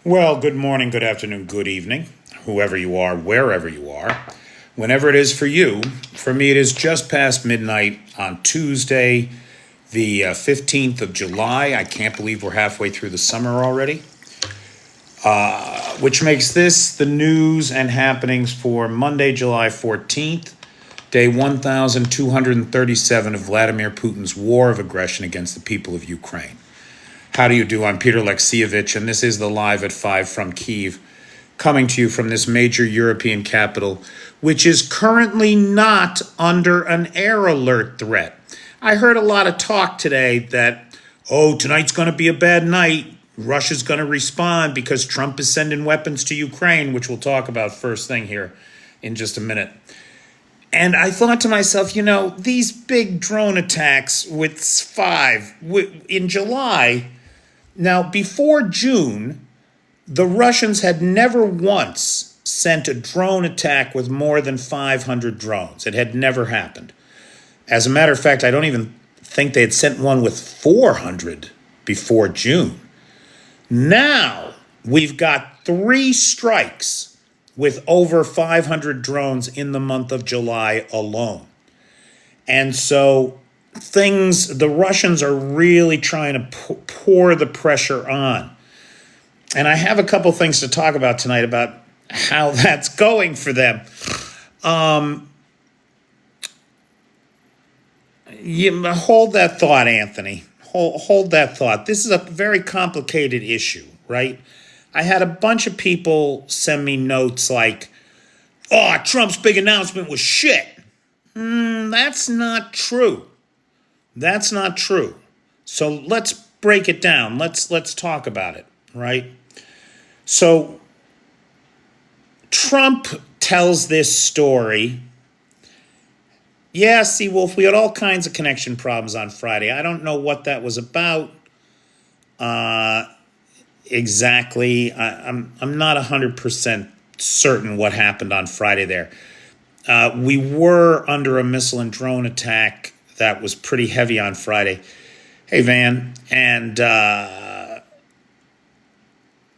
Well, good morning, good afternoon, good evening, whoever you are, wherever you are, whenever it is for you. For me, it is just past midnight on Tuesday, the 15th of July. I can't believe we're halfway through the summer already, which makes this the news and happenings for Monday, July 14th, day 1237 of Vladimir Putin's war of aggression against the people of Ukraine. How do you do? I'm Peter Alexievich, and this is the Live at 5 from Kyiv, coming to you from this major European capital, which is currently not under an air alert threat. I heard a lot of talk today that, oh, tonight's going to be a bad night. Russia's going to respond because Trump is sending weapons to Ukraine, which we'll talk about first thing here in just a minute. And I thought to myself, these big drone attacks with in July. Now, before June, the Russians had never once sent a drone attack with more than 500 drones. It had never happened. As a matter of fact, I don't even think they had sent one with 400 before June. Now, we've got 3 strikes with over 500 drones in the month of July alone. And so the Russians are really trying to pour the pressure on. And I have a couple things to talk about tonight about how that's going for them. Hold that thought, Anthony. Hold that thought. This is a very complicated issue, right? I had a bunch of people send me notes like, oh, Trump's big announcement was shit. That's not true. That's not true. So let's break it down. Let's talk about it, right? So Trump tells this story. Yeah, see, Wolf, we had all kinds of connection problems on Friday. I don't know what that was about exactly. I'm not 100% certain what happened on Friday there. We were under a missile and drone attack that was pretty heavy on Friday. Hey, Van. And that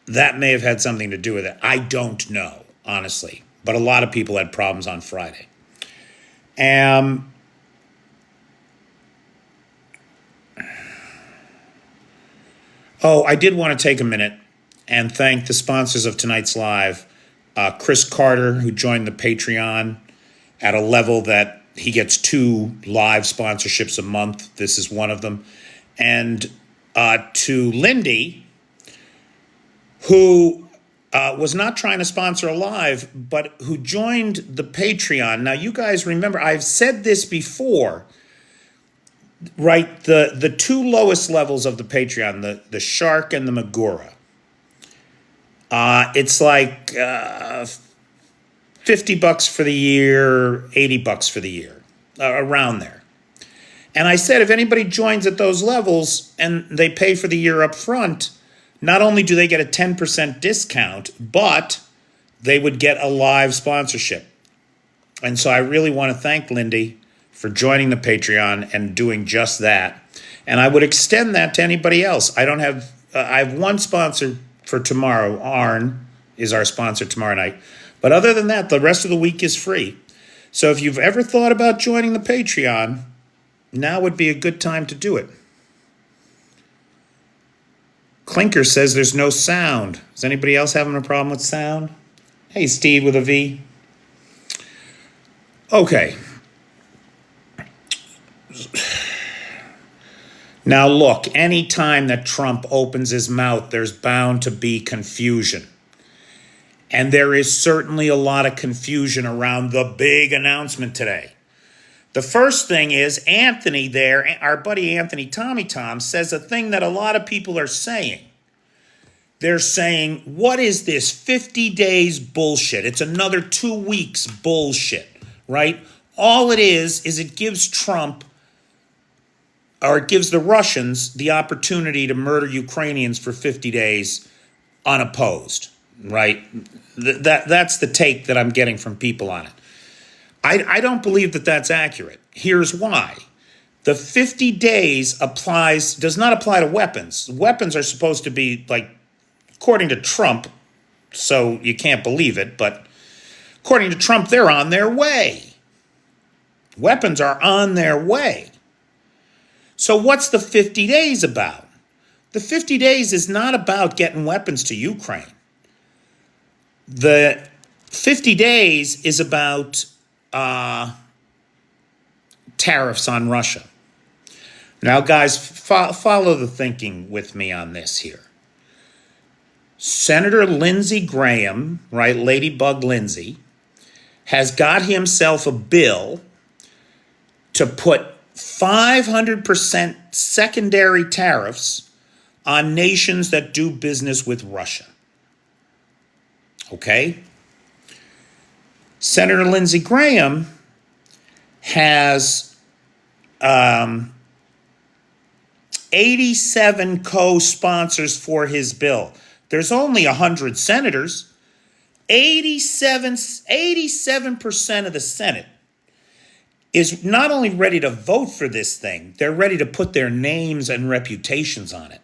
may have had something to do with it. I don't know, honestly. But a lot of people had problems on Friday. I did want to take a minute and thank the sponsors of tonight's live. Chris Carter, who joined the Patreon at a level that he gets 2 live sponsorships a month. This is one of them. And to Lindy, who was not trying to sponsor a live, but who joined the Patreon. Now, you guys remember, I've said this before, right? The 2 lowest levels of the Patreon, the Shark and the Magura. It's like $50 for the year, $80 for the year, around there. And I said, if anybody joins at those levels and they pay for the year up front, not only do they get a 10% discount, but they would get a live sponsorship. And so I really want to thank Lindy for joining the Patreon and doing just that. And I would extend that to anybody else. I have one sponsor for tomorrow. Arn is our sponsor tomorrow night. But other than that, the rest of the week is free. So if you've ever thought about joining the Patreon, now would be a good time to do it. Clinker says there's no sound. Is anybody else having a problem with sound? Hey, Steve with a V. Okay. Now look, any time that Trump opens his mouth, there's bound to be confusion. And there is certainly a lot of confusion around the big announcement today. The first thing is Anthony there, our buddy Anthony Tommy Tom, says a thing that a lot of people are saying. They're saying, what is this 50 days bullshit? It's another 2 weeks bullshit, right? All it is it gives Trump, or it gives the Russians the opportunity to murder Ukrainians for 50 days unopposed, right? That's the take that I'm getting from people on it. I don't believe that that's accurate. Here's why. The 50 days does not apply to weapons. Weapons are supposed to be like according to Trump, so you can't believe it, but according to Trump, they're on their way. Weapons are on their way. So what's the 50 days about? The 50 days is not about getting weapons to Ukraine. The 50 days is about tariffs on Russia. Now, guys, follow the thinking with me on this here. Senator Lindsey Graham, right, Ladybug Lindsey, has got himself a bill to put 500% secondary tariffs on nations that do business with Russia. Okay? Senator Lindsey Graham has 87 co-sponsors for his bill. There's only 100 senators. 87% of the Senate is not only ready to vote for this thing, they're ready to put their names and reputations on it.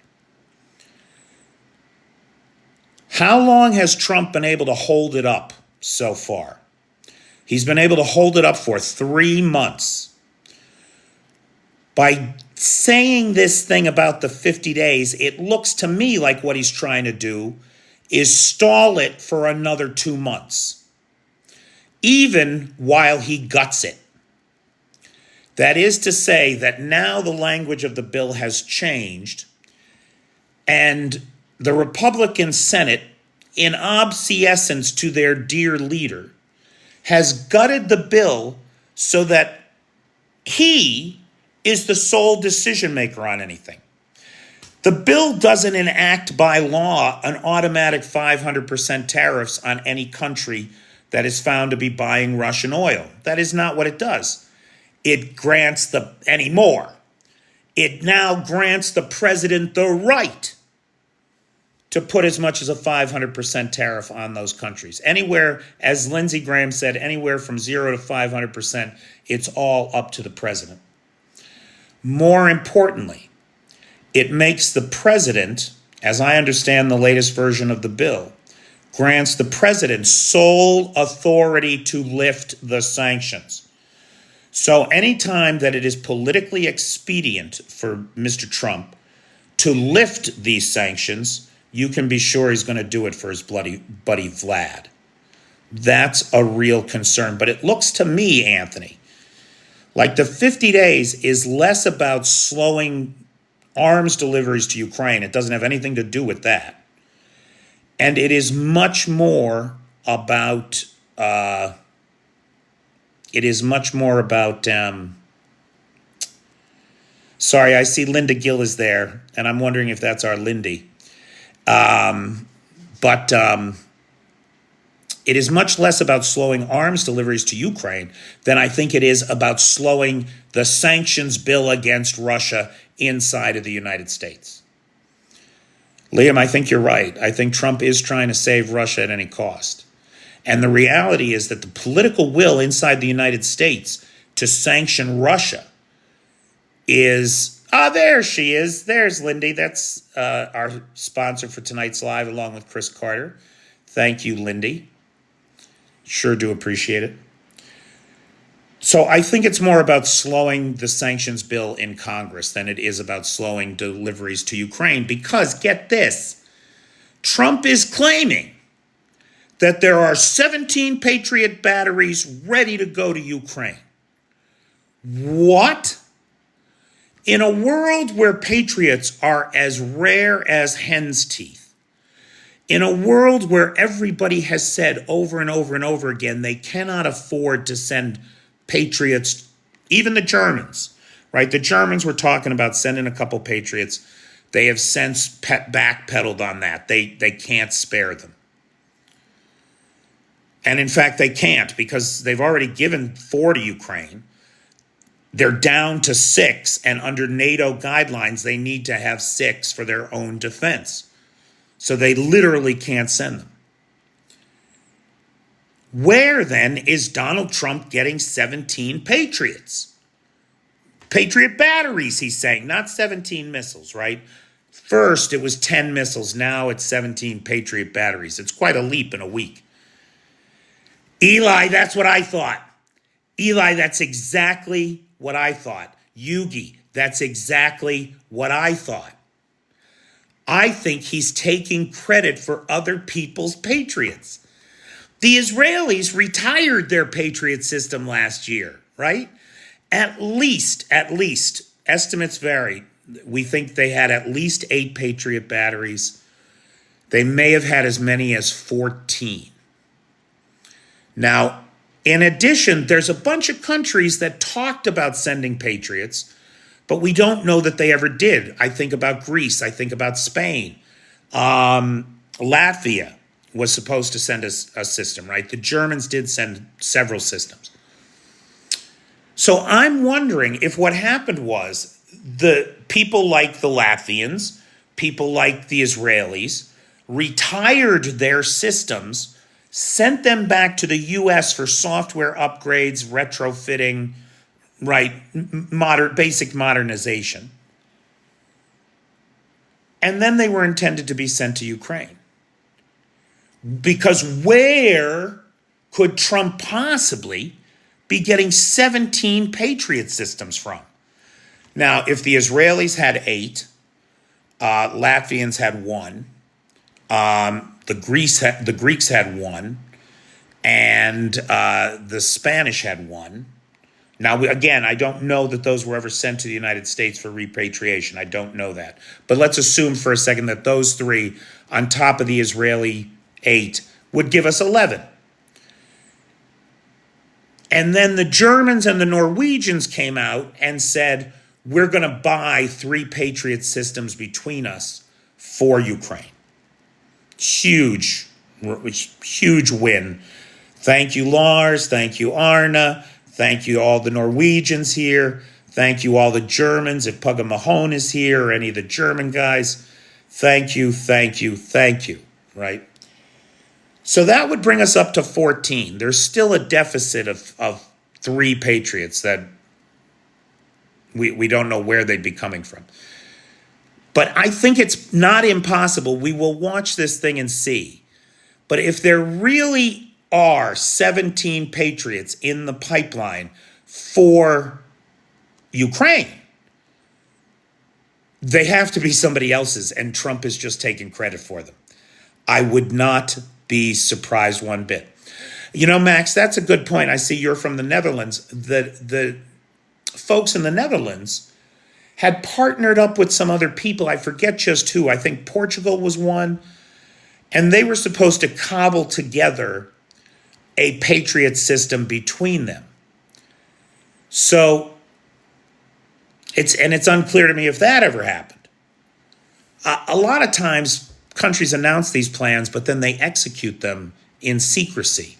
How long has Trump been able to hold it up so far? He's been able to hold it up for 3 months. By saying this thing about the 50 days, it looks to me like what he's trying to do is stall it for another 2 months, even while he guts it. That is to say that now the language of the bill has changed, and the Republican Senate, in obseisance to their dear leader, has gutted the bill so that he is the sole decision maker on anything. The bill doesn't enact by law an automatic 500% tariffs on any country that is found to be buying Russian oil. That is not what it does. It grants anymore. It now grants the president the right to put as much as a 500% tariff on those countries. Anywhere, as Lindsey Graham said, anywhere from 0 to 500%, it's all up to the president. More importantly, it makes the president, as I understand the latest version of the bill, grants the president sole authority to lift the sanctions. So anytime that it is politically expedient for Mr. Trump to lift these sanctions, you can be sure he's going to do it for his buddy Vlad. That's a real concern. But it looks to me, Anthony, like the 50 days is less about slowing arms deliveries to Ukraine. It doesn't have anything to do with that. And it is much more about, sorry, I see Linda Gill is there, and I'm wondering if that's our Lindy. But it is much less about slowing arms deliveries to Ukraine than I think it is about slowing the sanctions bill against Russia inside of the United States. Liam, I think you're right. I think Trump is trying to save Russia at any cost. And the reality is that the political will inside the United States to sanction Russia is, there she is. There's Lindy. That's our sponsor for tonight's live, along with Chris Carter. Thank you, Lindy. Sure do appreciate it. So I think it's more about slowing the sanctions bill in Congress than it is about slowing deliveries to Ukraine. Because, get this, Trump is claiming that there are 17 Patriot batteries ready to go to Ukraine. What? In a world where Patriots are as rare as hen's teeth, in a world where everybody has said over and over and over again they cannot afford to send Patriots, even the Germans, right? The Germans were talking about sending a couple Patriots. They have since backpedaled on that. They can't spare them. And in fact, they can't, because they've already given 4 to Ukraine. They're down to 6, and under NATO guidelines, they need to have 6 for their own defense. So they literally can't send them. Where then is Donald Trump getting 17 Patriots? Patriot batteries, he's saying, not 17 missiles, right? First, it was 10 missiles. Now it's 17 Patriot batteries. It's quite a leap in a week. Eli, that's what I thought. Eli, that's exactly what I thought. Yugi, that's exactly what I thought. I think he's taking credit for other people's Patriots. The Israelis retired their Patriot system last year, right? At least, estimates vary. We think they had at least 8 Patriot batteries. They may have had as many as 14. Now, in addition, there's a bunch of countries that talked about sending Patriots, but we don't know that they ever did. I think about Greece. I think about Spain. Latvia was supposed to send us a system, right? The Germans did send several systems. So I'm wondering if what happened was the people like the Latvians, people like the Israelis, retired their systems, sent them back to the U.S. for software upgrades, retrofitting, right, basic modernization. And then they were intended to be sent to Ukraine. Because where could Trump possibly be getting 17 Patriot systems from? Now, if the Israelis had 8, Latvians had 1, the Greeks had 1, and the Spanish had 1. Now, again, I don't know that those were ever sent to the United States for repatriation. I don't know that. But let's assume for a second that those 3, on top of the Israeli 8, would give us 11. And then the Germans and the Norwegians came out and said, we're going to buy 3 Patriot systems between us for Ukraine. Huge win. Thank you, Lars. Thank you, Arna. Thank you, all the Norwegians here. Thank you, all the Germans. If Pugga Mahone is here or any of the German guys, thank you, right? So that would bring us up to 14. There's still a deficit of 3 Patriots that we don't know where they'd be coming from. But I think it's not impossible. We will watch this thing and see. But if there really are 17 Patriots in the pipeline for Ukraine, they have to be somebody else's, and Trump is just taking credit for them. I would not be surprised one bit. You know, Max, that's a good point. I see you're from the Netherlands. The folks in the Netherlands had partnered up with some other people. I forget just who. I think Portugal was one. And they were supposed to cobble together a Patriot system between them. So it's unclear to me if that ever happened. A lot of times countries announce these plans, but then they execute them in secrecy.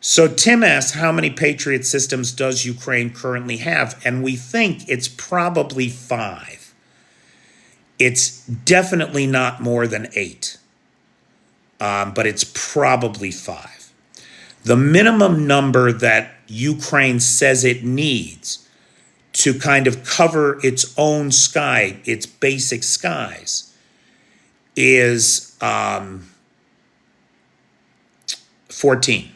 So Tim asks, how many Patriot systems does Ukraine currently have? And we think it's probably 5. It's definitely not more than 8. But it's probably 5. The minimum number that Ukraine says it needs to kind of cover its own sky, its basic skies, is 14.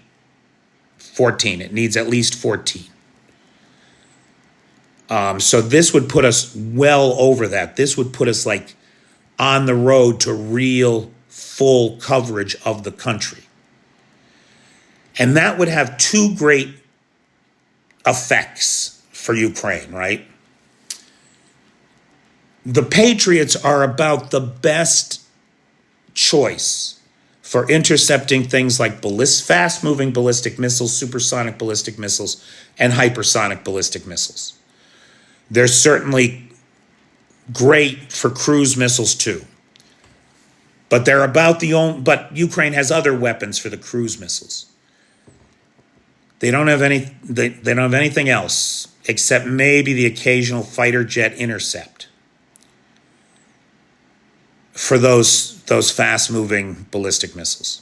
14. It needs at least 14. So this would put us well over that. This would put us like on the road to real full coverage of the country. And that would have 2 great effects for Ukraine, right? The Patriots are about the best choice for intercepting things like fast-moving ballistic missiles, supersonic ballistic missiles, and hypersonic ballistic missiles. They're certainly great for cruise missiles too. But they're about but Ukraine has other weapons for the cruise missiles. They don't have anything else except maybe the occasional fighter jet intercept for those fast-moving ballistic missiles.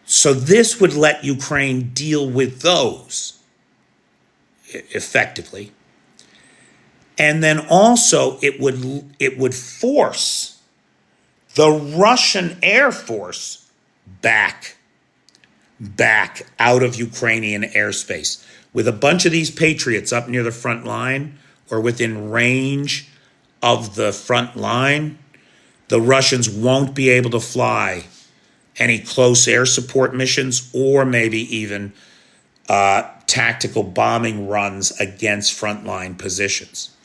So this would let Ukraine deal with those effectively. And then also it would force the Russian Air Force back out of Ukrainian airspace. With a bunch of these Patriots up near the front line or within range of the front line, the Russians won't be able to fly any close air support missions or maybe even tactical bombing runs against frontline positions.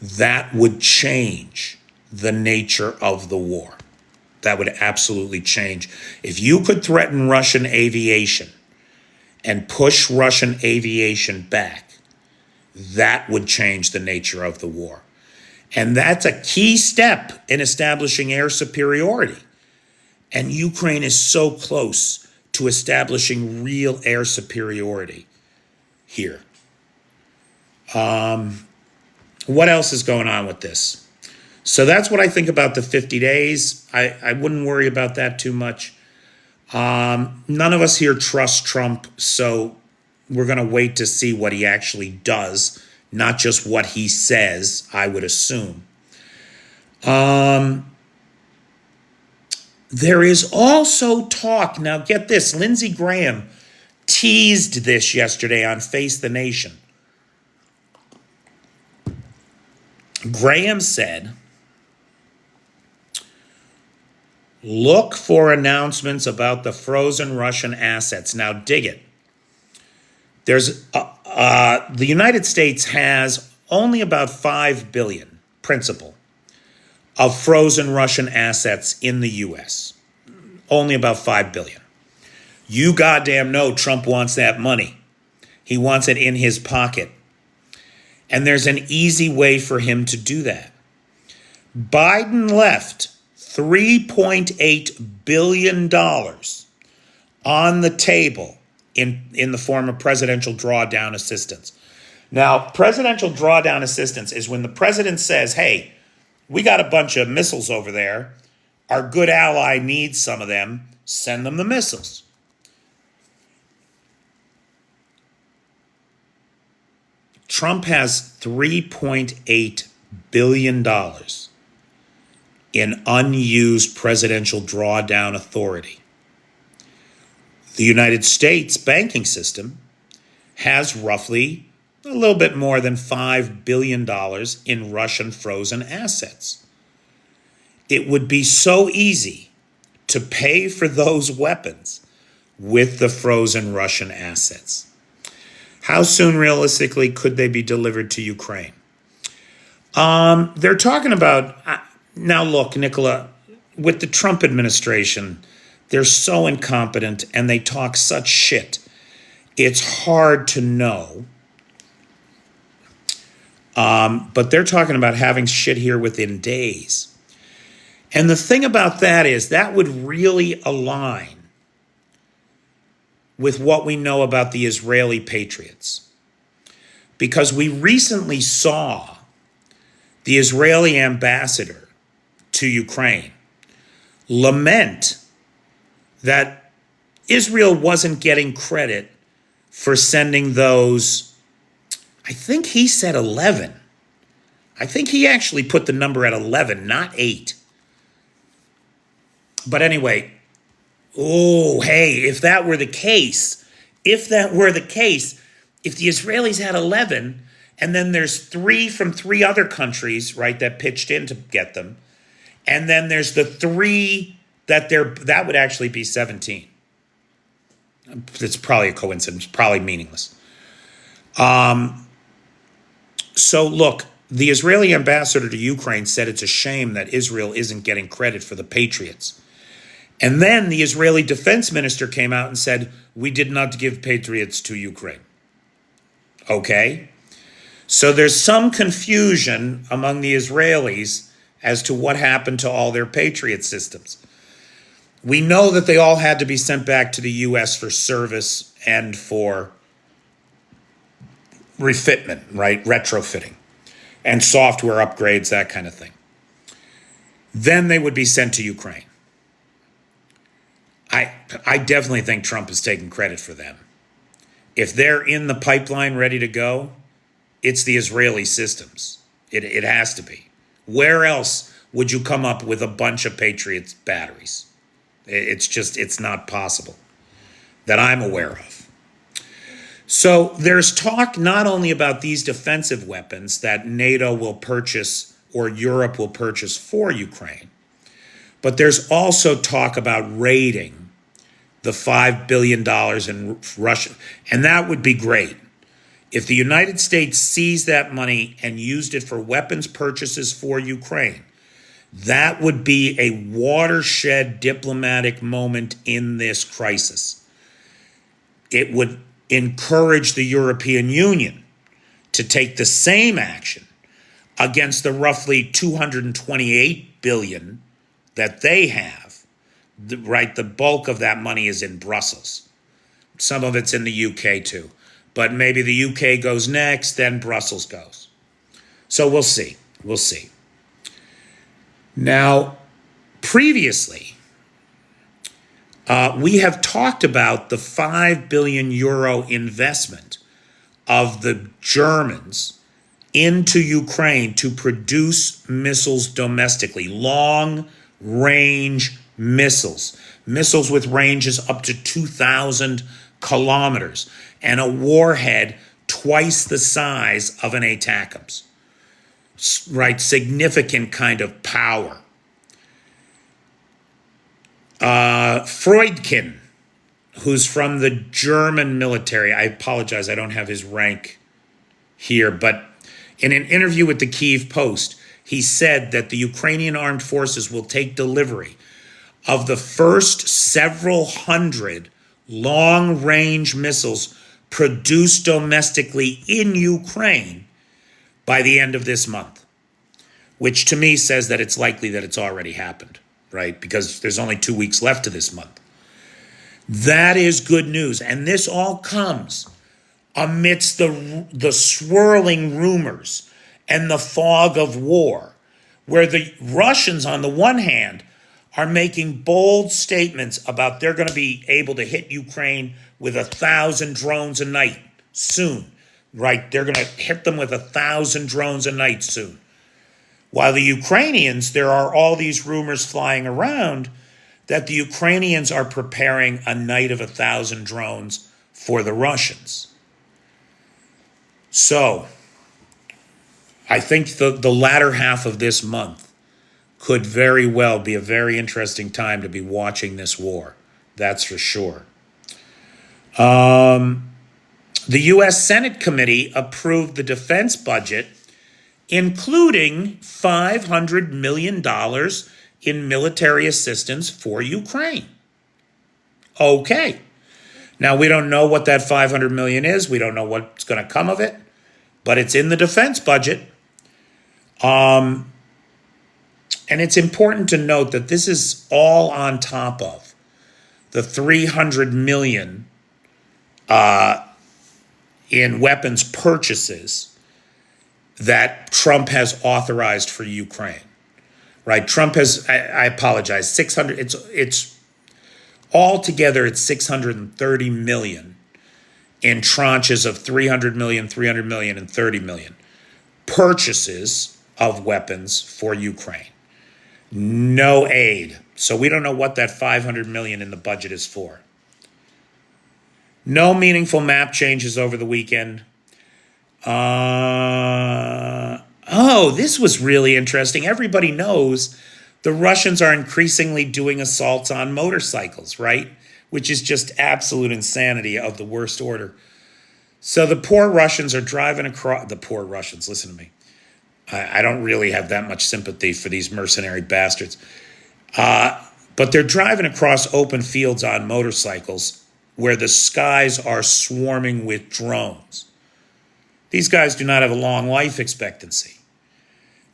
That would change the nature of the war. That would absolutely change. If you could threaten Russian aviation and push Russian aviation back, that would change the nature of the war. And that's a key step in establishing air superiority. And Ukraine is so close to establishing real air superiority here. What else is going on with this? So that's what I think about the 50 days. I wouldn't worry about that too much. None of us here trust Trump, so we're going to wait to see what he actually does, not just what he says, I would assume. There is also talk, now get this, Lindsey Graham teased this yesterday on Face the Nation. Graham said, look for announcements about the frozen Russian assets. Now dig it. There's the United States has only about $5 billion principal of frozen Russian assets in the U.S. Only about $5 billion. You goddamn know Trump wants that money. He wants it in his pocket. And there's an easy way for him to do that. Biden left $3.8 billion on the table in the form of presidential drawdown assistance. Now, presidential drawdown assistance is when the president says, hey, we got a bunch of missiles over there. Our good ally needs some of them. Send them the missiles. Trump has $3.8 billion in unused presidential drawdown authority. The United States banking system has roughly a little bit more than $5 billion in Russian frozen assets. It would be so easy to pay for those weapons with the frozen Russian assets. How soon, realistically, could they be delivered to Ukraine? They're talking about, now look, Nicola, with the Trump administration, they're so incompetent and they talk such shit. It's hard to know. But they're talking about having shit here within days. And the thing about that is that would really align with what we know about the Israeli patriots. Because we recently saw the Israeli ambassador to Ukraine lament that Israel wasn't getting credit for sending those, I think he said 11. I think he actually put the number at 11, not 8. But anyway, oh, hey, if that were the case, if the Israelis had 11, and then there's 3 from 3 other countries, right, that pitched in to get them, and then there's the 3 that would actually be 17. It's probably a coincidence, probably meaningless. So look, the Israeli ambassador to Ukraine said it's a shame that Israel isn't getting credit for the Patriots. And then the Israeli defense minister came out and said, we did not give Patriots to Ukraine. Okay? So there's some confusion among the Israelis as to what happened to all their Patriot systems. We know that they all had to be sent back to the U.S. for service and for refitment, right? Retrofitting and software upgrades, that kind of thing. Then they would be sent to Ukraine. I definitely think Trump is taking credit for them. If they're in the pipeline ready to go, it's the Israeli systems. It has to be. Where else would you come up with a bunch of Patriots batteries? It's not possible that I'm aware of. So there's talk not only about these defensive weapons that NATO will purchase or Europe will purchase for Ukraine, but there's also talk about raiding the $5 billion in Russia. And that would be great. If the United States seized that money and used it for weapons purchases for Ukraine, that would be a watershed diplomatic moment in this crisis. It would encourage the European Union to take the same action against the roughly 228 billion that they have. Right, the bulk of that money is in Brussels. Some of it's in the UK too. But maybe the UK goes next, then Brussels goes. So we'll see. We'll see. Now, previously, we have talked about the 5 billion euro investment of the Germans into Ukraine to produce missiles domestically, long-range missiles with ranges up to 2,000 kilometers, and a warhead twice the size of an ATACMS. Right, significant kind of power. Freudkin, who's from the German military, I apologize, I don't have his rank here, but in an interview with the Kyiv Post, he said that the Ukrainian armed forces will take delivery of the first several hundred long-range missiles produced domestically in Ukraine by the end of this month, which to me says that it's likely that it's already happened, right? Because there's only 2 weeks left to this month. That is good news. And this all comes amidst the swirling rumors and the fog of war, where the Russians, on the one hand, are making bold statements about they're going to be able to hit Ukraine with 1,000 drones a night soon, right? They're going to hit them with 1,000 drones a night soon. While the Ukrainians, there are all these rumors flying around that the Ukrainians are preparing a night of 1,000 drones for the Russians. So I think the latter half of this month could very well be a very interesting time to be watching this war. That's for sure. The U.S. Senate committee approved the defense budget, including $500 million in military assistance for Ukraine. Okay. Now, we don't know what that $500 million is. We don't know what's going to come of it, but it's in the defense budget. And it's important to note that this is all on top of the $300 million in weapons purchases that Trump has authorized for Ukraine. Right? Trump has, I apologize, 600, it's altogether it's 630 million in tranches of 300 million, 300 million, and 30 million purchases of weapons for Ukraine. No aid. So we don't know what that 500 million in the budget is for. No meaningful map changes over the weekend. This was really interesting. Everybody knows the Russians are increasingly doing assaults on motorcycles, right? Which is just absolute insanity of the worst order. So the poor Russians are driving across, the poor Russians, listen to me. I don't really have that much sympathy for these mercenary bastards. But they're driving across open fields on motorcycles where the skies are swarming with drones. These guys do not have a long life expectancy.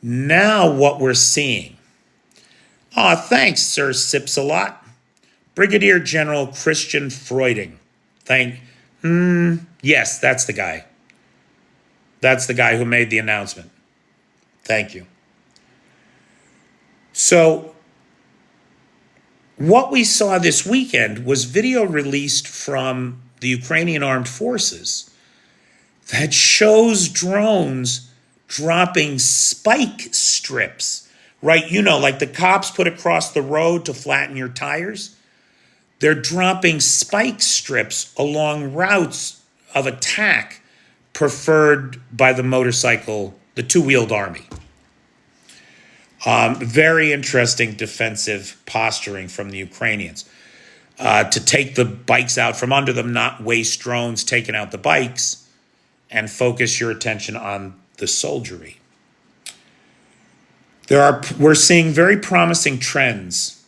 Now what we're seeing. Thanks, Sir Sips a lot. Brigadier General Christian Freuding. Yes, that's the guy. That's the guy who made the announcement. Thank you. So, what we saw this weekend was video released from the Ukrainian armed forces that shows drones dropping spike strips, right? You know, like the cops put across the road to flatten your tires. They're dropping spike strips along routes of attack preferred by the motorcycle, the two-wheeled army. Very interesting defensive posturing from the Ukrainians. To take the bikes out from under them, not waste drones taking out the bikes, and focus your attention on the soldiery. We're seeing very promising trends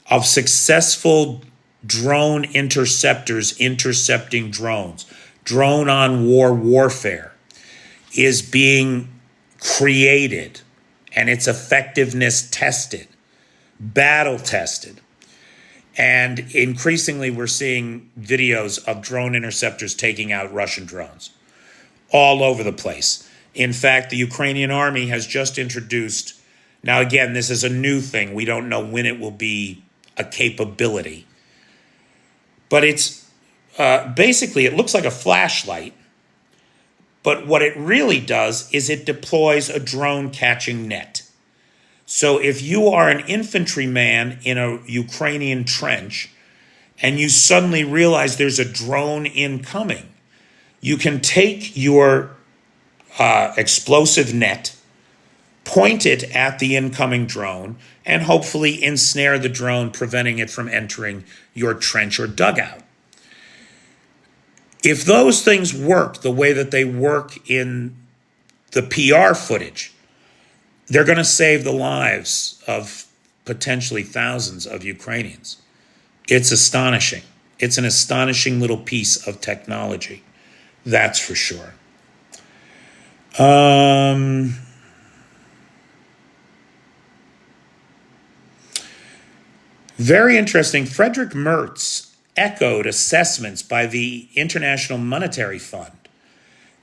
of successful drone interceptors intercepting drones. Drone-on-war warfare is being created, and its effectiveness tested, battle tested. And increasingly, we're seeing videos of drone interceptors taking out Russian drones all over the place. In fact, the Ukrainian army has just introduced, now again, this is a new thing. We don't know when it will be a capability. But it's basically, it looks like a flashlight. But what it really does is it deploys a drone catching net. So if you are an infantryman in a Ukrainian trench and you suddenly realize there's a drone incoming, you can take your explosive net, point it at the incoming drone, and hopefully ensnare the drone, preventing it from entering your trench or dugout. If those things work the way that they work in the PR footage, they're going to save the lives of potentially thousands of Ukrainians. It's astonishing. It's an astonishing little piece of technology. That's for sure. Very interesting. Frederick Merz echoed assessments by the International Monetary Fund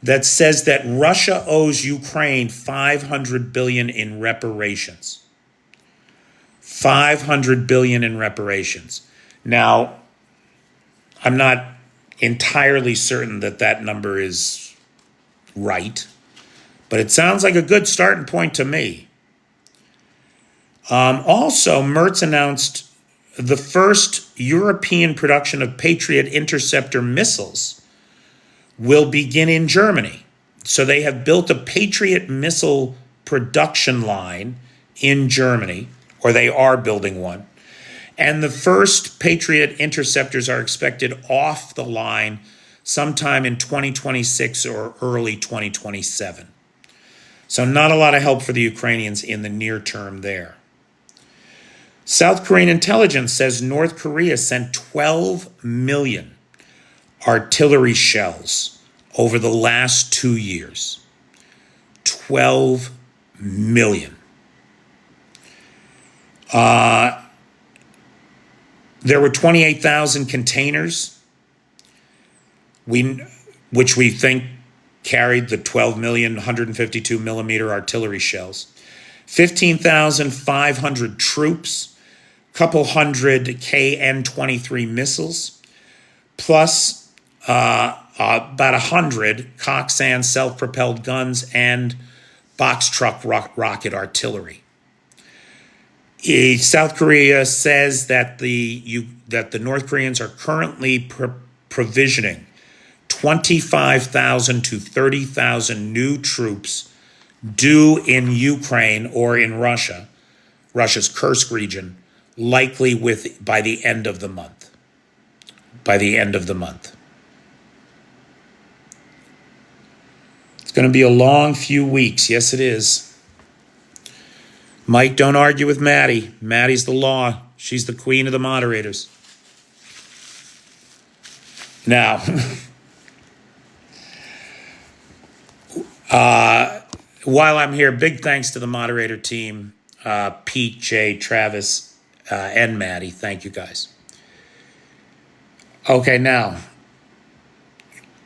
that says that Russia owes Ukraine $500 billion in reparations. $500 billion in reparations. Now, I'm not entirely certain that that number is right, but it sounds like a good starting point to me. Also, Merz announced the first European production of Patriot interceptor missiles will begin in Germany. So they have built a Patriot missile production line in Germany, or they are building one. And the first Patriot interceptors are expected off the line sometime in 2026 or early 2027. So not a lot of help for the Ukrainians in the near term there. South Korean intelligence says North Korea sent 12 million artillery shells over the last 2 years. 12 million. There were 28,000 containers, which we think carried the 12 million 152 millimeter artillery shells. 15,500 troops, couple hundred KN-23 missiles, plus about 100 Coxswain self-propelled guns and box truck rocket artillery. South Korea says that the North Koreans are currently provisioning 25,000 to 30,000 new troops due in Ukraine or in Russia's Kursk region, likely by the end of the month. By the end of the month. It's going to be a long few weeks. Yes, it is. Mike, don't argue with Maddie. Maddie's the law. She's the queen of the moderators. Now, while I'm here, big thanks to the moderator team, Pete, Jay, Travis, and Maddie. Thank you, guys. Okay, now,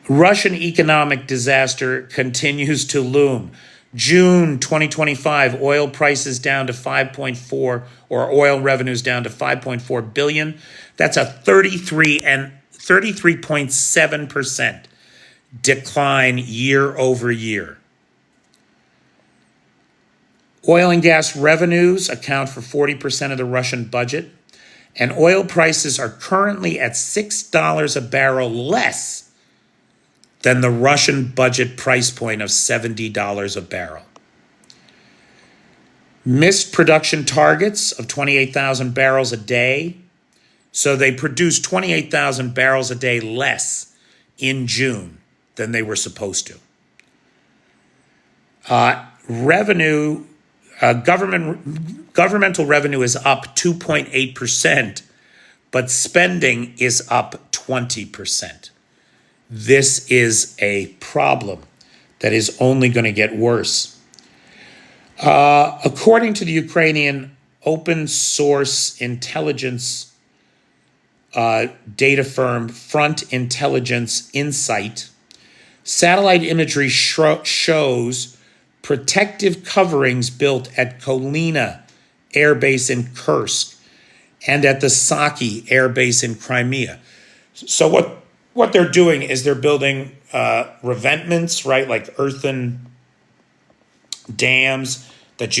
Russian economic disaster continues to loom. June 2025, oil prices down to 5.4, or oil revenues down to 5.4 billion. That's a 33.7% decline year over year. Oil and gas revenues account for 40% of the Russian budget, and oil prices are currently at $6 a barrel less than the Russian budget price point of $70 a barrel. Missed production targets of 28,000 barrels a day. So they produced 28,000 barrels a day less in June than they were supposed to. Governmental revenue is up 2.8%, but spending is up 20%. This is a problem that is only going to get worse. According to the Ukrainian open source intelligence data firm Front Intelligence Insight, satellite imagery shows protective coverings built at Kolina Air Base in Kursk and at the Saki Air Base in Crimea. So what they're doing is they're building revetments, right, like earthen dams that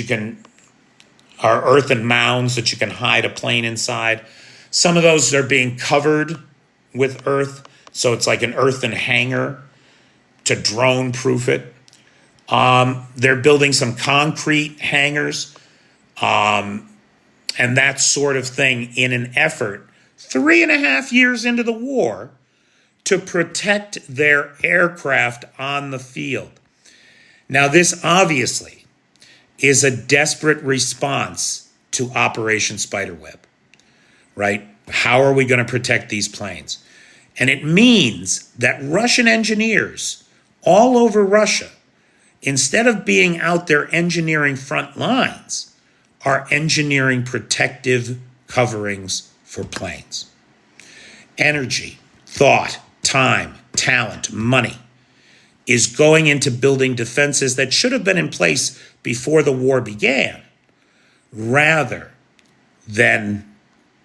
are earthen mounds that you can hide a plane inside. Some of those are being covered with earth, so it's like an earthen hangar to drone-proof it. They're building some concrete hangars and that sort of thing in an effort, 3.5 years into the war, to protect their aircraft on the field. Now, this obviously is a desperate response to Operation Spiderweb, right? How are we going to protect these planes? And it means that Russian engineers all over Russia, instead of being out there engineering front lines, are engineering protective coverings for planes. Energy, thought, time, talent, money is going into building defenses that should have been in place before the war began, rather than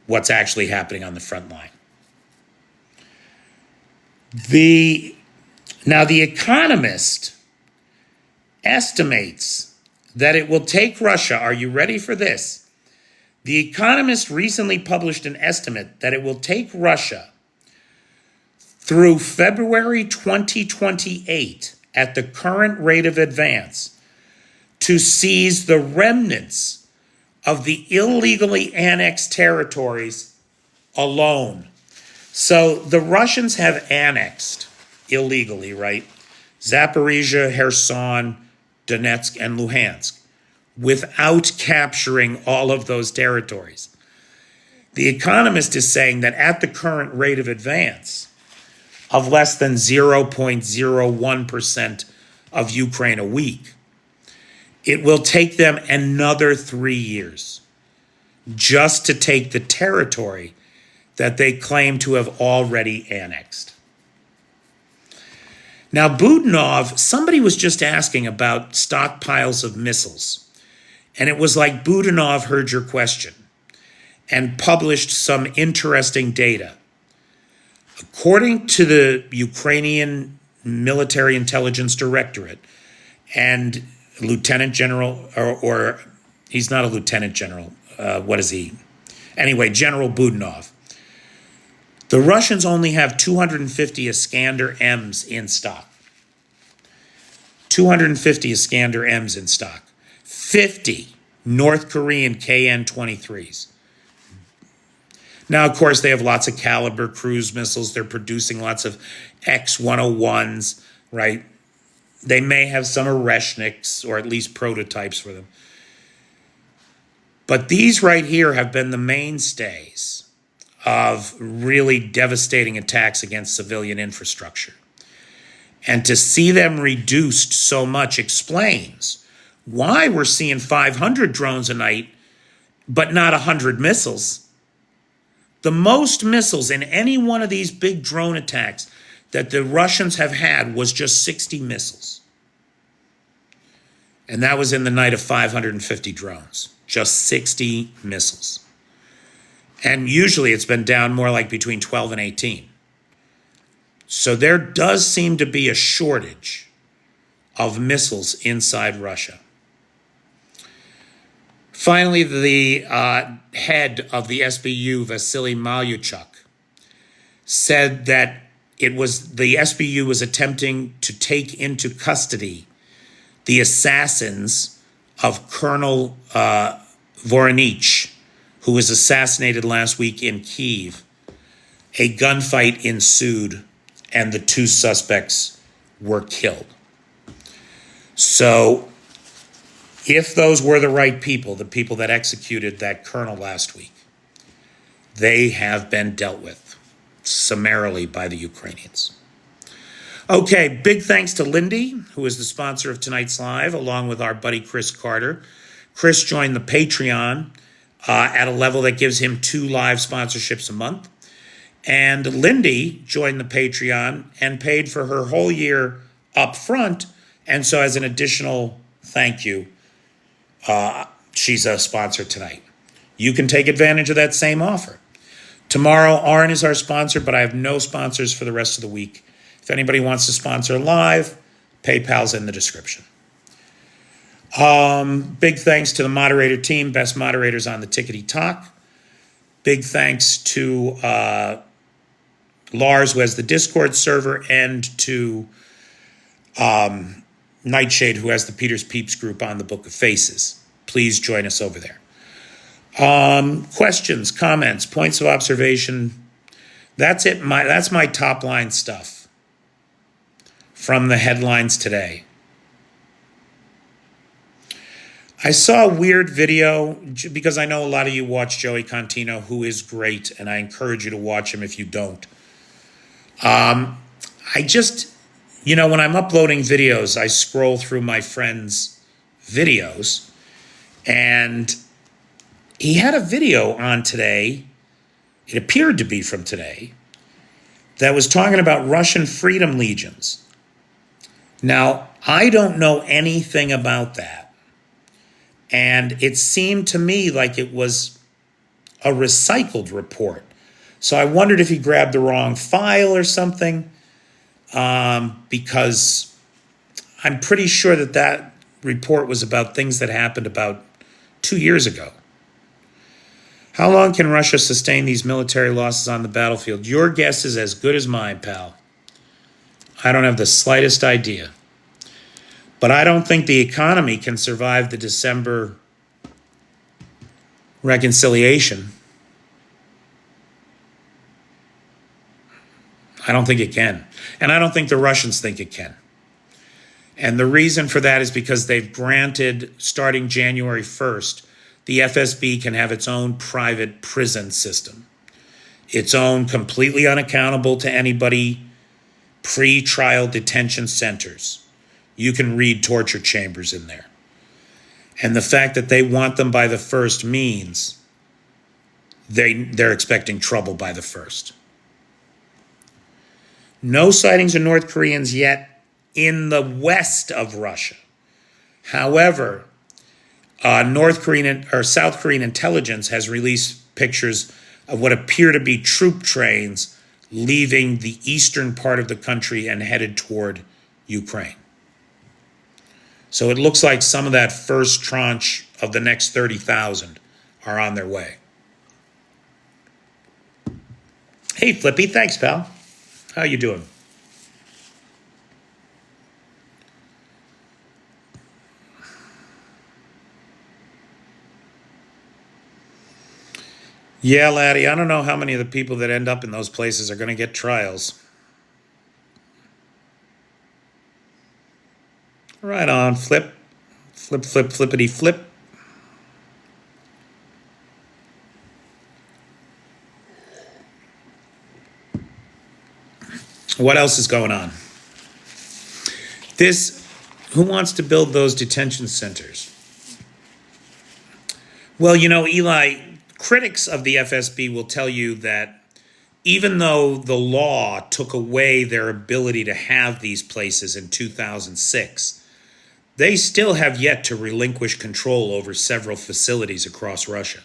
what's actually happening on the front line. Now, The Economist estimates that it will take Russia, are you ready for this? The Economist recently published an estimate that it will take Russia through February 2028 at the current rate of advance to seize the remnants of the illegally annexed territories alone. So the Russians have annexed illegally, right? Zaporizhia, Kherson, Donetsk, and Luhansk, without capturing all of those territories. The Economist is saying that at the current rate of advance of less than 0.01% of Ukraine a week, it will take them another 3 years just to take the territory that they claim to have already annexed. Now, Budanov, somebody was just asking about stockpiles of missiles. And it was like Budanov heard your question and published some interesting data. According to the Ukrainian Military Intelligence Directorate and Lieutenant General, or he's not a Lieutenant General, what is he? Anyway, General Budanov. The Russians only have 250 Iskander M's in stock. 250 Iskander M's in stock. 50 North Korean KN-23s. Now, of course, they have lots of Caliber cruise missiles. They're producing lots of X-101s, right? They may have some Oreshniks, or at least prototypes for them. But these right here have been the mainstays of really devastating attacks against civilian infrastructure. And to see them reduced so much explains why we're seeing 500 drones a night, but not 100 missiles. The most missiles in any one of these big drone attacks that the Russians have had was just 60 missiles. And that was in the night of 550 drones, just 60 missiles. And usually it's been down more like between 12 and 18. So there does seem to be a shortage of missiles inside Russia. Finally, the head of the SBU, Vasily Malyuchuk, said that the SBU was attempting to take into custody the assassins of Colonel Voronich, who was assassinated last week in Kyiv. A gunfight ensued, and the two suspects were killed. So, if those were the right people, the people that executed that colonel last week, they have been dealt with summarily by the Ukrainians. Okay, big thanks to Lindy, who is the sponsor of tonight's live, along with our buddy Chris Carter. Chris joined the Patreon at a level that gives him 2 live sponsorships a month. And Lindy joined the Patreon and paid for her whole year up front. And so as an additional thank you, she's a sponsor tonight. You can take advantage of that same offer. Tomorrow, Arn is our sponsor, but I have no sponsors for the rest of the week. If anybody wants to sponsor live, PayPal's in the description. Big thanks to the moderator team, best moderators on the Tickety Talk. Big thanks to Lars, who has the Discord server, and to Nightshade, who has the Peter's Peeps group on the Book of Faces. Please join us over there. Questions, comments, points of observation. That's it. That's my top line stuff from the headlines today. I saw a weird video because I know a lot of you watch Joey Contino, who is great, and I encourage you to watch him if you don't. I just, when I'm uploading videos, I scroll through my friends' videos, and he had a video on today, it appeared to be from today, that was talking about Russian freedom legions. Now, I don't know anything about that. And it seemed to me like it was a recycled report. So I wondered if he grabbed the wrong file or something, because I'm pretty sure that report was about things that happened about 2 years ago. How long can Russia sustain these military losses on the battlefield? Your guess is as good as mine, pal. I don't have the slightest idea. But I don't think the economy can survive the December reconciliation. I don't think it can. And I don't think the Russians think it can. And the reason for that is because they've granted, starting January 1st, the FSB can have its own private prison system. Its own completely unaccountable to anybody pre-trial detention centers. You can read torture chambers in there. And the fact that they want them by the 1st means they're expecting trouble by the 1st. No sightings of North Koreans yet in the west of Russia. However, South Korean intelligence has released pictures of what appear to be troop trains leaving the eastern part of the country and headed toward Ukraine. So it looks like some of that first tranche of the next 30,000 are on their way. Hey, Flippy, thanks, pal. How you doing? Yeah, laddie, I don't know how many of the people that end up in those places are going to get trials. Right on, flip, flip, flip, flippity, flip. What else is going on? Who wants to build those detention centers? Well, Eli, critics of the FSB will tell you that even though the law took away their ability to have these places in 2006, they still have yet to relinquish control over several facilities across Russia.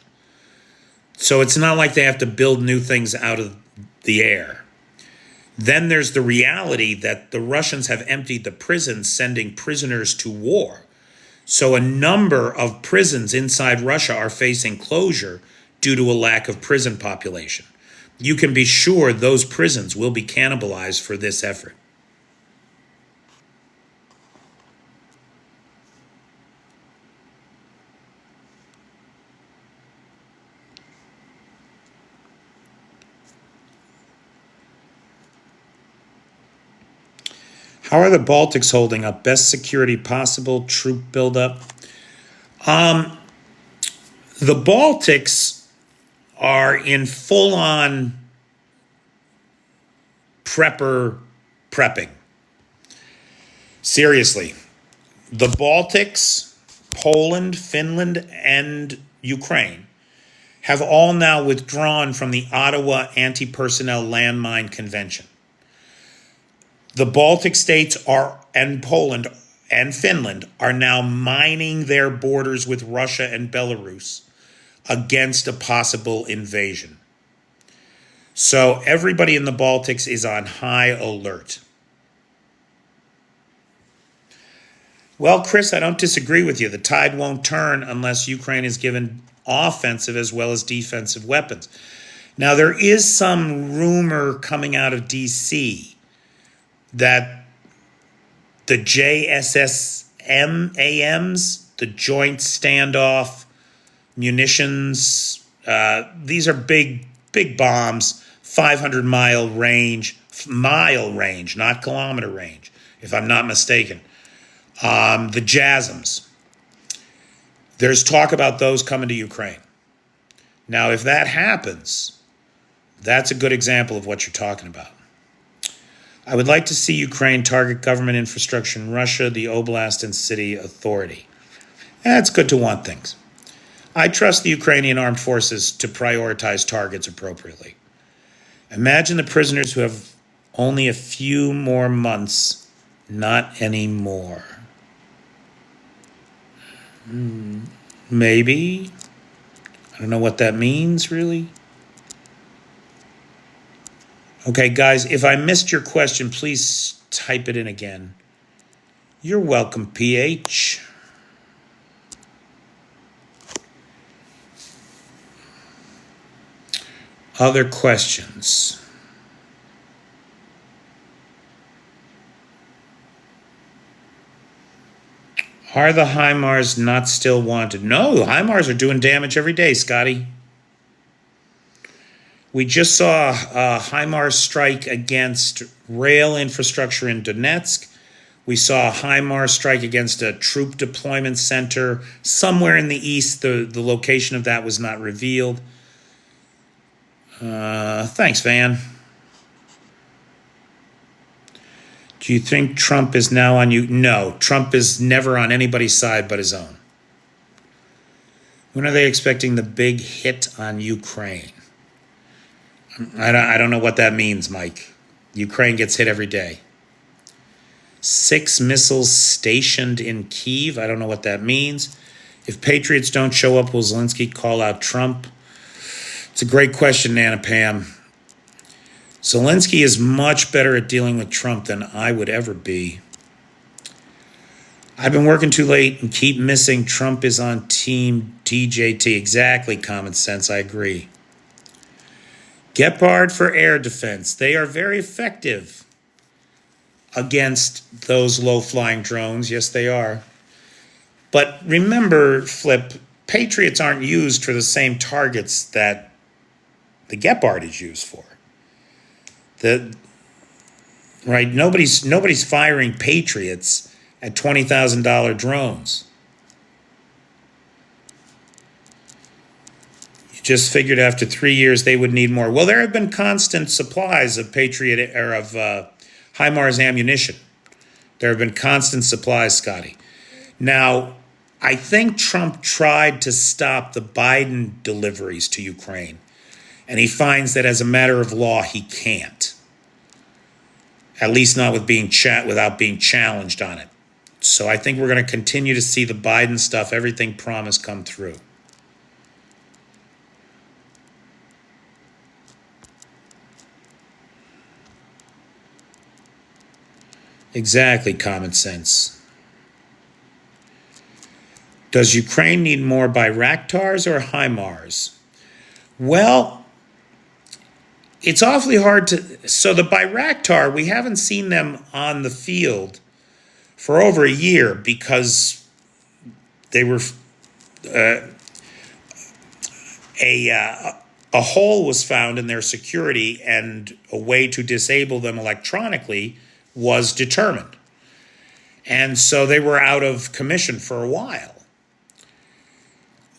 So it's not like they have to build new things out of the air. Then there's the reality that the Russians have emptied the prisons, sending prisoners to war. So a number of prisons inside Russia are facing closure due to a lack of prison population. You can be sure those prisons will be cannibalized for this effort. How are the Baltics holding up? Best security possible, troop buildup. The Baltics are in full-on prepping. Seriously, the Baltics, Poland, Finland, and Ukraine have all now withdrawn from the Ottawa Anti-Personnel Landmine Convention. The Baltic states and Poland and Finland are now mining their borders with Russia and Belarus against a possible invasion. So everybody in the Baltics is on high alert. Well, Chris, I don't disagree with you. The tide won't turn unless Ukraine is given offensive as well as defensive weapons. Now, there is some rumor coming out of D.C. that the JSSMAMs, the Joint Standoff Munitions, these are big bombs, 500-mile range, not kilometer range, if I'm not mistaken. The JASMs. There's talk about those coming to Ukraine. Now, if that happens, that's a good example of what you're talking about. I would like to see Ukraine target government infrastructure in Russia, the Oblast and City Authority. It's good to want things. I trust the Ukrainian armed forces to prioritize targets appropriately. Imagine the prisoners who have only a few more months, not anymore. Maybe. I don't know what that means, really. Okay, guys, if I missed your question, please type it in again. You're welcome, PH. Other questions? Are the HIMARS not still wanted? No, the HIMARS are doing damage every day, Scotty. We just saw a HIMARS strike against rail infrastructure in Donetsk. We saw a HIMARS strike against a troop deployment center somewhere in the east. The location of that was not revealed. Thanks, Van. Do you think Trump is now on you? No, Trump is never on anybody's side but his own. When are they expecting the big hit on Ukraine? I don't know what that means, Mike. Ukraine gets hit every day. 6 missiles stationed in Kyiv. I don't know what that means. If Patriots don't show up, will Zelensky call out Trump? It's a great question, Nana Pam. Zelensky is much better at dealing with Trump than I would ever be. I've been working too late and keep missing. Trump is on team DJT. Exactly, common sense. I agree. Gepard for air defense. They are very effective against those low-flying drones. Yes, they are. But remember, Flip, Patriots aren't used for the same targets that the Gepard is used for. Right? Nobody's firing Patriots at $20,000 drones. You just figured after 3 years they would need more. Well, there have been constant supplies of Patriot or of HIMARS ammunition. There have been constant supplies, Scotty. Now, I think Trump tried to stop the Biden deliveries to Ukraine, and he finds that as a matter of law, he can't. At least not with without being challenged on it. So I think we're going to continue to see the Biden stuff, everything promised, come through. Exactly, common sense. Does Ukraine need more Bayraktars or HIMARS? Well, it's awfully hard to... So the Bayraktar, we haven't seen them on the field for over a year because they were... A hole was found in their security and a way to disable them electronically was determined. And so they were out of commission for a while.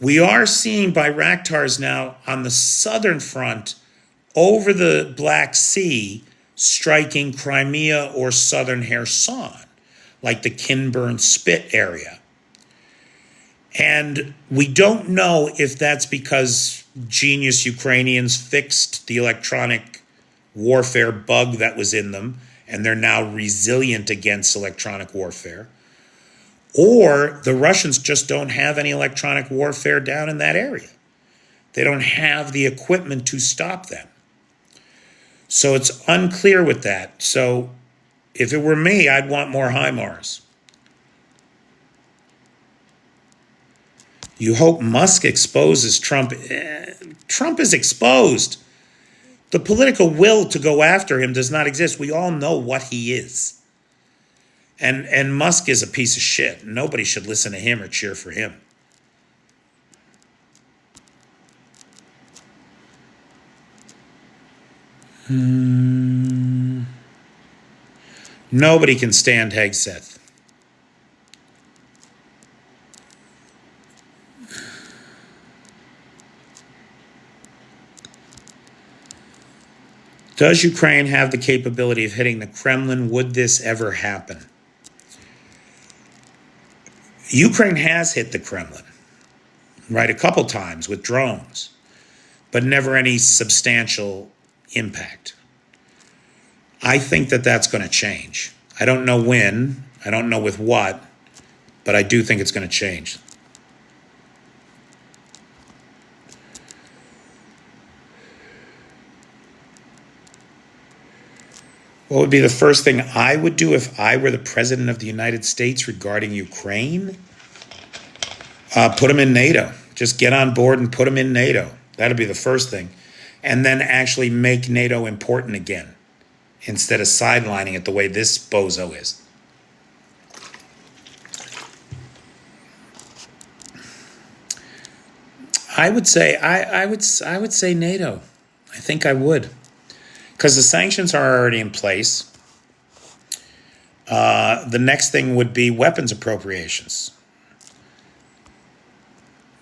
We are seeing Bayraktars now on the southern front over the Black Sea striking Crimea or southern Kherson, like the Kinburn Spit area. And we don't know if that's because genius Ukrainians fixed the electronic warfare bug that was in them and they're now resilient against electronic warfare, or the Russians just don't have any electronic warfare down in that area. They don't have the equipment to stop them. So it's unclear with that. So if it were me, I'd want more HIMARS. You hope Musk exposes Trump. Trump is exposed. The political will to go after him does not exist. We all know what he is. And Musk is a piece of shit. Nobody should listen to him or cheer for him. Nobody can stand Hegseth. Does Ukraine have the capability of hitting the Kremlin? Would this ever happen? Ukraine has hit the Kremlin, right, a couple times with drones, but never any substantial impact. I think that that's going to change. I don't know when, I don't know with what, but I do think it's going to change. What would be the first thing I would do if I were the president of the United States regarding Ukraine? Put them in NATO. Just get on board and put them in NATO. That'd be the first thing. And then actually make NATO important again, instead of sidelining it the way this bozo is. I would say I would say NATO. I think I would. Because the sanctions are already in place. The next thing would be weapons appropriations.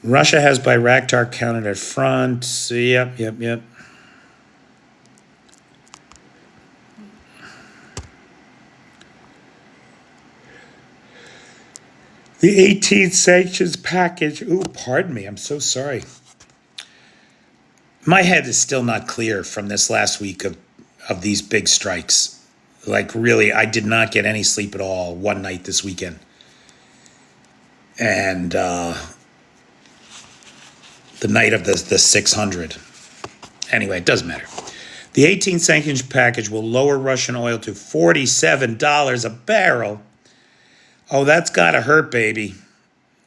Russia has Bayraktar counted at front. Yep. The 18th sanctions package. Ooh, pardon me. I'm so sorry. My head is still not clear from this last week of these big strikes. Like, really, I did not get any sleep at all one night this weekend. And the night of the 600. Anyway, it doesn't matter. The 18th sanctions package will lower Russian oil to $47 a barrel. Oh, that's got to hurt, baby.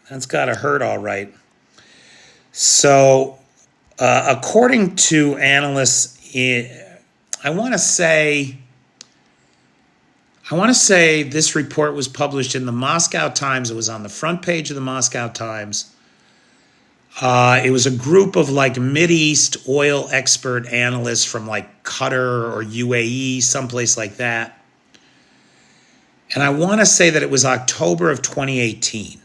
That's got to hurt, all right. So, according to analysts, I want to say this report was published in the Moscow Times. It was on the front page of the Moscow Times. It was a group of like Mideast oil expert analysts from like Qatar or UAE, someplace like that. And I want to say that it was October of 2018.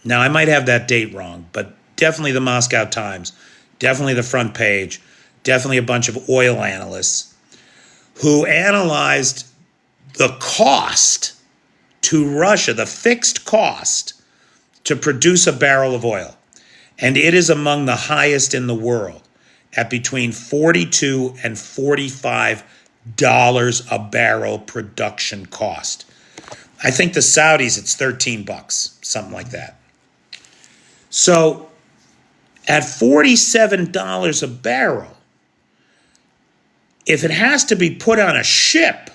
Now, I might have that date wrong, but definitely the Moscow Times, definitely the front page, definitely a bunch of oil analysts who analyzed the cost to Russia, the fixed cost to produce a barrel of oil. And it is among the highest in the world at between $42 and $45 a barrel production cost. I think the Saudis, it's $13, something like that. So at $47 a barrel, if it has to be put on a ship,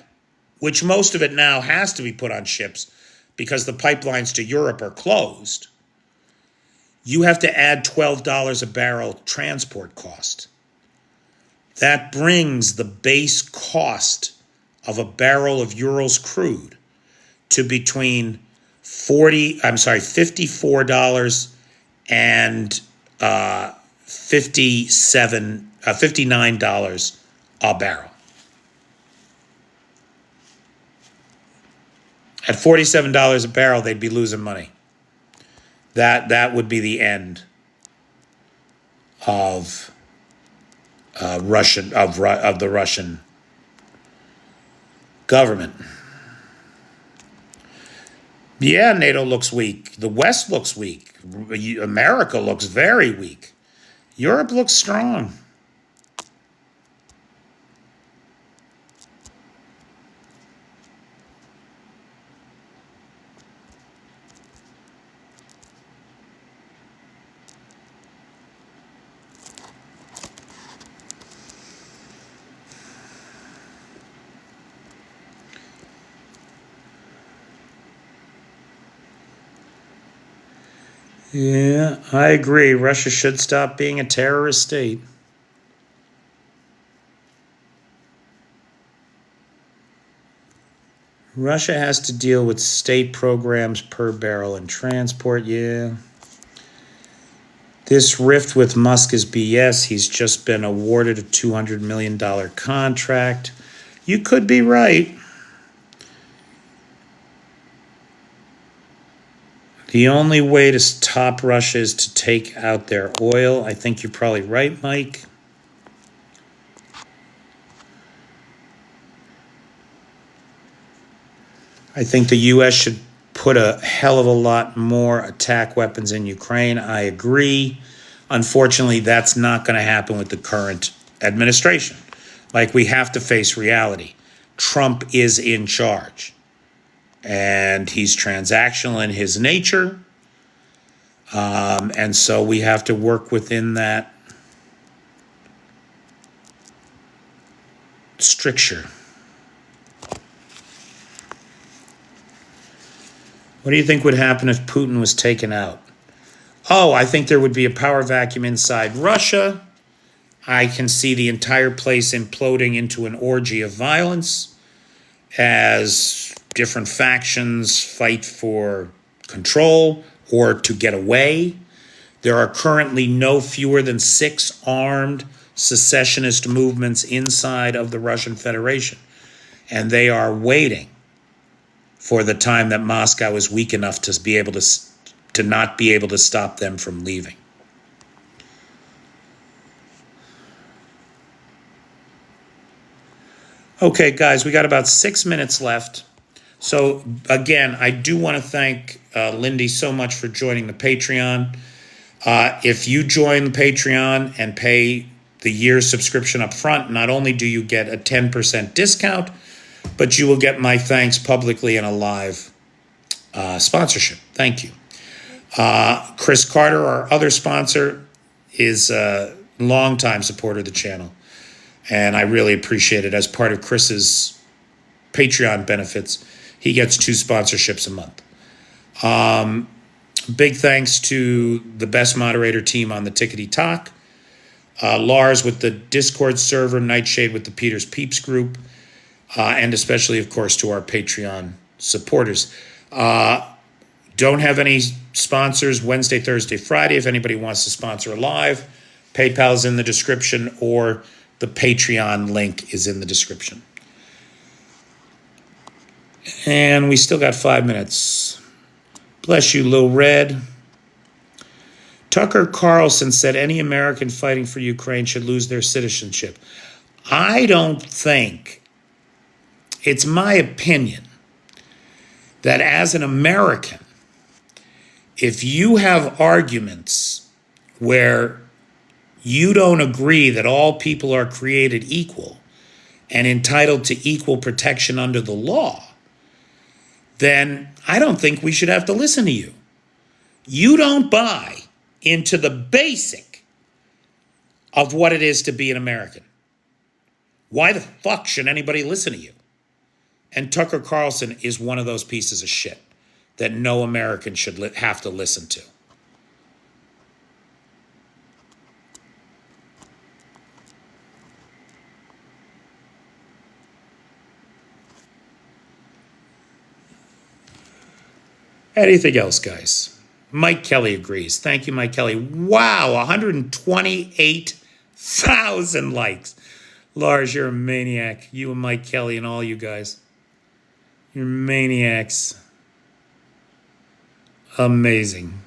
which most of it now has to be put on ships because the pipelines to Europe are closed, you have to add $12 a barrel transport cost. That brings the base cost of a barrel of Urals crude to between $54 and $59 a barrel. At $47 a barrel, they'd be losing money. That would be the end of the Russian government. Yeah, NATO looks weak. The West looks weak. America looks very weak. Europe looks strong. Yeah, I agree. Russia should stop being a terrorist state. Russia has to deal with state programs per barrel and transport, yeah. This rift with Musk is BS. He's just been awarded a $200 million contract. You could be right. The only way to stop Russia is to take out their oil. I think you're probably right, Mike. I think the U.S. should put a hell of a lot more attack weapons in Ukraine. I agree. Unfortunately, that's not going to happen with the current administration. Like, we have to face reality. Trump is in charge. And he's transactional in his nature. And so we have to work within that stricture. What do you think would happen if Putin was taken out? Oh, I think there would be a power vacuum inside Russia. I can see the entire place imploding into an orgy of violence as different factions fight for control or to get away. There are currently no fewer than 6 armed secessionist movements inside of the Russian Federation, and they are waiting for the time that Moscow is weak enough to be able to not be able to stop them from leaving. Okay, guys, we got about 6 minutes left. So, again, I do want to thank Lindy so much for joining the Patreon. If you join the Patreon and pay the year's subscription up front, not only do you get a 10% discount, but you will get my thanks publicly in a live sponsorship. Thank you. Chris Carter, our other sponsor, is a longtime supporter of the channel, and I really appreciate it. As part of Chris's Patreon benefits, he gets 2 sponsorships a month. Big thanks to the best moderator team on the Tickety Talk, Lars with the Discord server, Nightshade with the Peters Peeps group, and especially, of course, to our Patreon supporters. Don't have any sponsors Wednesday, Thursday, Friday. If anybody wants to sponsor a live, PayPal's in the description, or the Patreon link is in the description. And we still got 5 minutes. Bless you, Lil Red. Tucker Carlson said any American fighting for Ukraine should lose their citizenship. I don't think, it's my opinion, that as an American, if you have arguments where you don't agree that all people are created equal and entitled to equal protection under the law, then I don't think we should have to listen to you. You don't buy into the basic of what it is to be an American. Why the fuck should anybody listen to you? And Tucker Carlson is one of those pieces of shit that no American should have to listen to. Anything else, guys? Mike Kelly agrees. Thank you, Mike Kelly. Wow, 128,000 likes. Lars, you're a maniac. You and Mike Kelly and all you guys. You're maniacs. Amazing.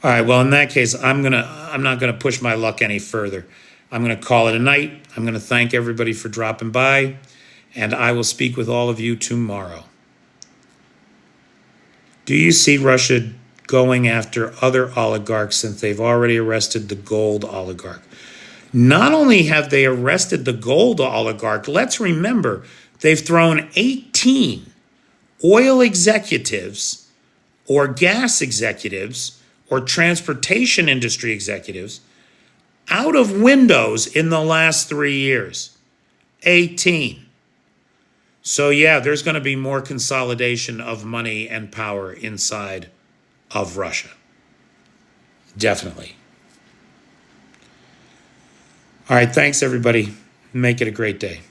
All right, well, in that case, I'm not gonna push my luck any further. I'm gonna call it a night. I'm gonna thank everybody for dropping by, and I will speak with all of you tomorrow. Do you see Russia going after other oligarchs since they've already arrested the gold oligarch? Not only have they arrested the gold oligarch, let's remember, they've thrown 18 oil executives or gas executives or transportation industry executives out of windows in the last 3 years. 18. So yeah, there's going to be more consolidation of money and power inside of Russia. Definitely. All right, thanks everybody. Make it a great day.